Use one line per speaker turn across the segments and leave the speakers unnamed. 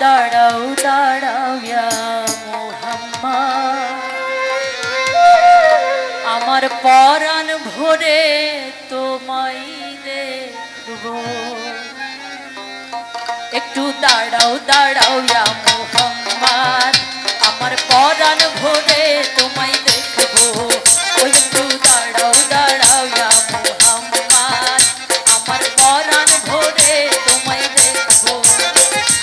দাঁড়াও দাঁড়াও ইয়া মুহাম্মদ, আমার পরাণ ভরে তোমায় দেখব। একটু দাঁড়াও দাঁড়াও ইয়া মুহাম্মদ, আমার পরাণ ভরে তোমায় দেখব। একটু দাঁড়াও দাঁড়াও ইয়া মুহাম্মদ, আমার পরাণ ভরে তোমায় দেখব।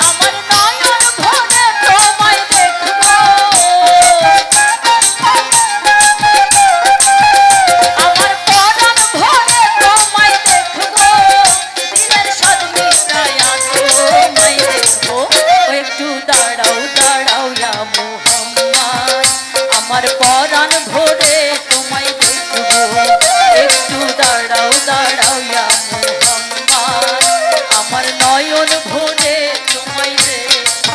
আমার নয়ন ভরে তোমায় দেখব। আমার পরাণ ভরে তোমায় দেখব। দিনের স্বাদ মিটাইয়া তোমায় দেখব। একটু দাঁড়াও দাঁড়াও ইয়া মুহাম্মদ, আমার পরাণ ভরে তোমায় দেখব। একটু দাঁড়াও দাঁড়াও ইয়া মুহাম্মদ, আমার নয়ন ভরে তোমায় দেখব।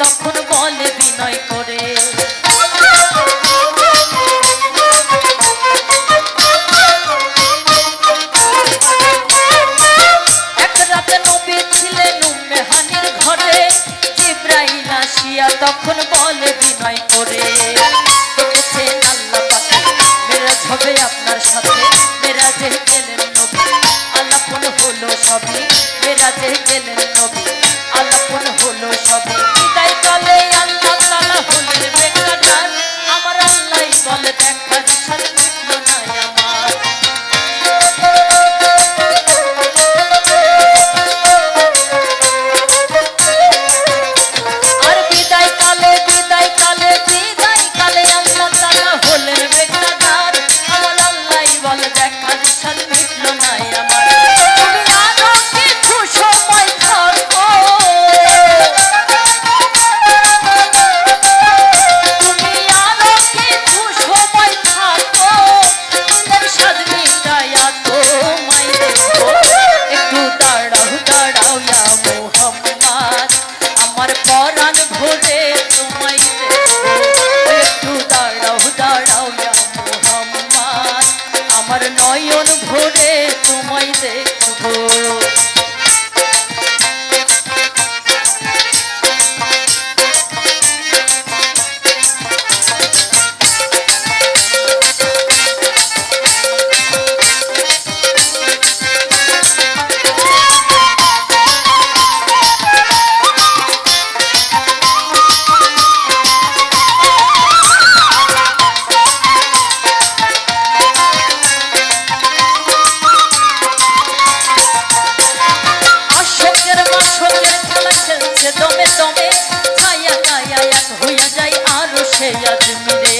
তখন বলে বিনয় করে, এক রাতে নবী ছিলেন উম্মে হানির ঘরে। জিবরাইল আসিয়া তখন বলে বিনয় করে, দেখেছেন আল্লাহ পাক মেরাজ হবে আপনার সাথে। মেরাজে গেলেন নবী, আলাপন হলো সবই। মেরাজে গেলেন নবী, আলাপন হলো সবই। বিদায় কালে আল্লাহ তাআলা হলেন বেকার, আমার আল্লাহই বলে দেখার সাথ মিটল না আমার। আর বিদায় কালে বিদায় কালে বিদায় কালে আল্লাহ তাআলা হলেন বেকার, আমার আল্লাহই বলে দেখার সাথ মিটল না আমার। তুমি আরো কিছু সময় থাকো, তুমি আরো কিছু সময় থাকো, দিনের স্বাদ মিটাইয়া তোমায় দেখব। একটু দাঁড়াও দাঁড়াও ইয়া মুহাম্মদ, আমার পরাণ ভরে তোমায় দেখব। একটু দাঁড়াও দাঁড়াও ইয়া মুহাম্মদ, আমার নয়ন ভরে তোমায় দেখব। আশকের মাশকের খেলা খেলছে দমে দমে, ছায়া গায়া এক হইয়া যায় আরো সে আজমিরে।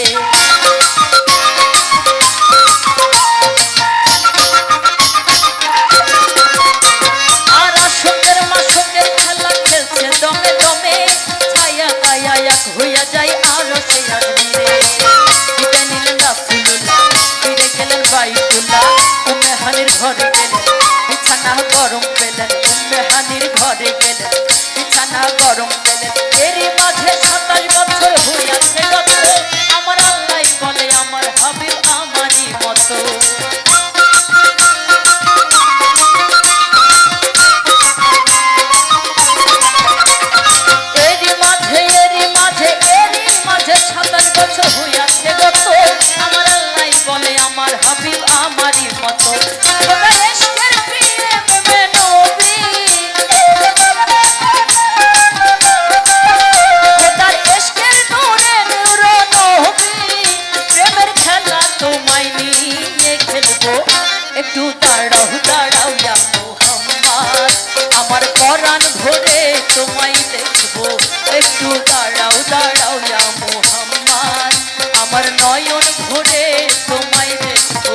আর আশকের মাশকের খেলা খেলছে দমে দমে, ছায়া গায়া এক হইয়া যায় আরো সে আজমিরে। বিদায় নিলেন রাসূলুল্লাহ, ফিরে গেলেন বাইতুল্লাহ। উম্মে হানির ঘরে গেলেন, বিছানা গরম পেলেন। উম্মে হানির ঘরে গেলেন, বিছানা গরম পেলেন। এরই মাঝে 27 বছর হইয়াছে গত, আমার আল্লাহই বলে আমার হাবিব আমারই মতো। এরই মাঝে 27 বছর হইয়াছে গত, আমার আল্লাহই বলে আমার হাবিব আমারই মতো। খোদা ইশকের প্রেমে নবী, খোদার ইশকের নূরে নূর নবী, প্রেমের খেলা তোমায় নিয়ে খেলবো। একটু দাঁড়াও দাঁড়াও ইয়া মুহাম্মদ, আমার পরাণ ভরে তোমায় দেখব। একটু দাঁড়াও দাঁড়াও ইয়া মুহাম্মদ, আমার নয়ন ভরে তোমায় দেখব।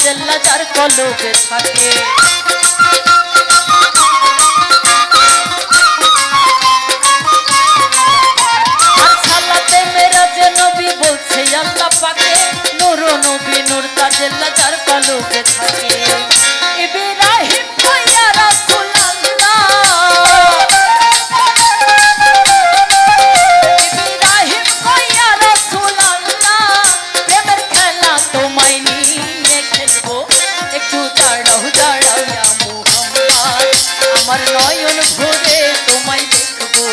জেল্লা যার কলবে থাকে আর সালাতে মেরাজে নবী বলছে আল্লাহ পাকে নূর নবী নূর তাজেল্লা যার কলবে থাকে ইব্রাহিম কইয়া রাসূলুল্লাহ ইব্রাহিম কইয়া রাসূলুল্লাহ প্রেমের খেলা তোমায় নিয়ে খেলবো একটু দাঁড়াও দাঁড়াও ইয়া মুহাম্মদ আমার নয়ন ভরে তোমায় দেখবো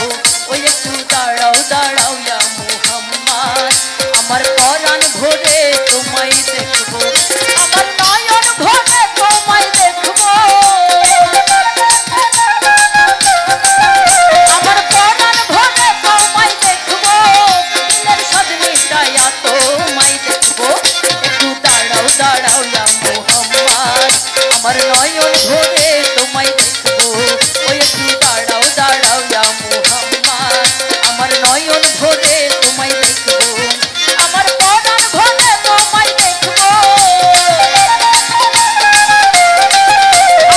ওই একটু দাঁড়াও দাঁড়াও ইয়া মুহাম্মদ আমার পরাণ ভরে তোমায় দেখবো আমার নয়ন ভরে তোমায় দেখবো আমার পরাণ ভরে তোমায় দেখবো দিলের স্বাদ মিটাইয়া তোমায় দেখবো একটু দাঁড়াও দাঁড়াও ইয়া মুহাম্মদ আমার নয়ন ভরে তোমায় দেখবো ওই একটু দাঁড়াও দাঁড়াও ইয়া মুহাম্মদ আমার নয়ন ভরে তোমায় দেখবো আমার পরাণ ভরে তোমায় দেখবো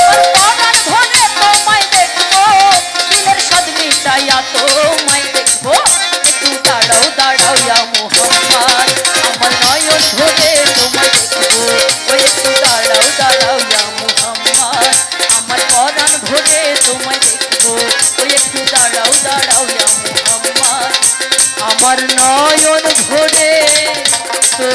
আমার পরাণ ভরে তোমায় দেখবো দিলের স্বাদ মিটাইয়া তোমায় দেখবো একটু দাঁড়াও দাঁড়াও ইয়া মুহাম্মদ আমার নয়ন ভরে তোমায় দেখবো ওই একটু দাঁড়াও দাঁড়াও ইয়া মুহাম্মদ আমার পরাণ ভরে তোমায় দেখবো ওই একটু দাঁড়াও দাঁড়াও ইয়া মুহাম্মদ আমার নয়ন ভরে তো